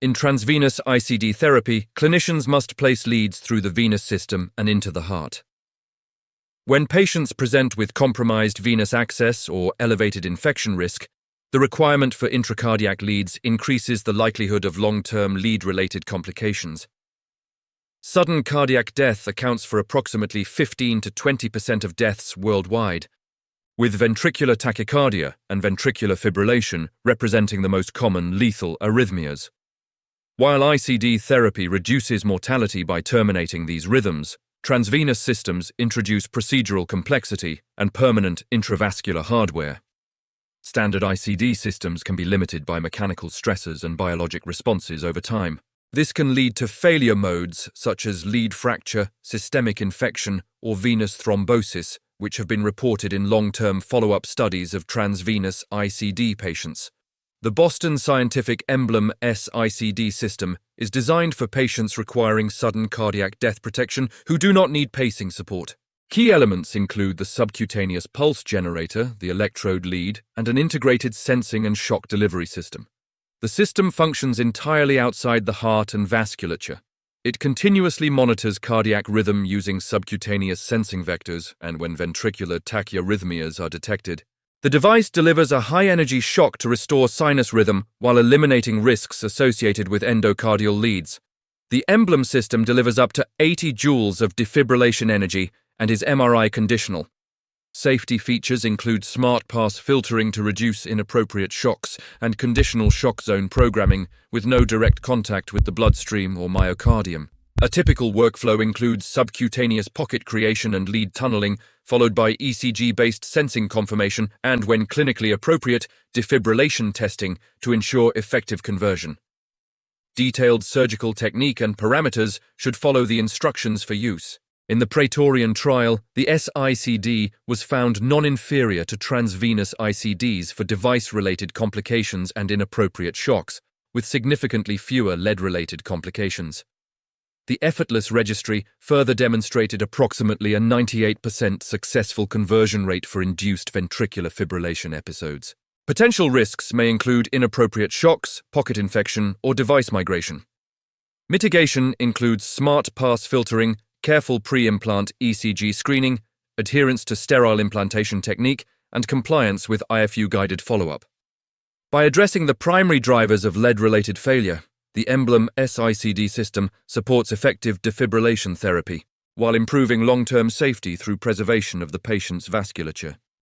In transvenous ICD therapy, clinicians must place leads through the venous system and into the heart. When patients present with compromised venous access or elevated infection risk, the requirement for intracardiac leads increases the likelihood of long-term lead-related complications. Sudden cardiac death accounts for approximately 15 to 20% of deaths worldwide, with ventricular tachycardia and ventricular fibrillation representing the most common lethal arrhythmias. While ICD therapy reduces mortality by terminating these rhythms, transvenous systems introduce procedural complexity and permanent intravascular hardware. Standard ICD systems can be limited by mechanical stressors and biologic responses over time. This can lead to failure modes such as lead fracture, systemic infection, or venous thrombosis, which have been reported in long-term follow-up studies of transvenous ICD patients. The Boston Scientific EMBLEM S-ICD system is designed for patients requiring sudden cardiac death protection who do not need pacing support. Key elements include the subcutaneous pulse generator, the electrode lead, and an integrated sensing and shock delivery system. The system functions entirely outside the heart and vasculature. It continuously monitors cardiac rhythm using subcutaneous sensing vectors, and when ventricular tachyarrhythmias are detected, the device delivers a high-energy shock to restore sinus rhythm while eliminating risks associated with endocardial leads. The EMBLEM system delivers up to 80 joules of defibrillation energy and is MRI-conditional. Safety features include smart pass filtering to reduce inappropriate shocks and conditional shock zone programming with no direct contact with the bloodstream or myocardium. A typical workflow includes subcutaneous pocket creation and lead tunneling, followed by ECG-based sensing confirmation and, when clinically appropriate, defibrillation testing to ensure effective conversion. Detailed surgical technique and parameters should follow the instructions for use. In the Praetorian trial, the S-ICD was found non-inferior to transvenous ICDs for device-related complications and inappropriate shocks, with significantly fewer lead-related complications. The effortless registry further demonstrated approximately a 98% successful conversion rate for induced ventricular fibrillation episodes. Potential risks may include inappropriate shocks, pocket infection, or device migration. Mitigation includes smart pass filtering, careful pre-implant ECG screening, adherence to sterile implantation technique, and compliance with IFU-guided follow-up. By addressing the primary drivers of lead-related failure, the EMBLEM S-ICD system supports effective defibrillation therapy, while improving long-term safety through preservation of the patient's vasculature.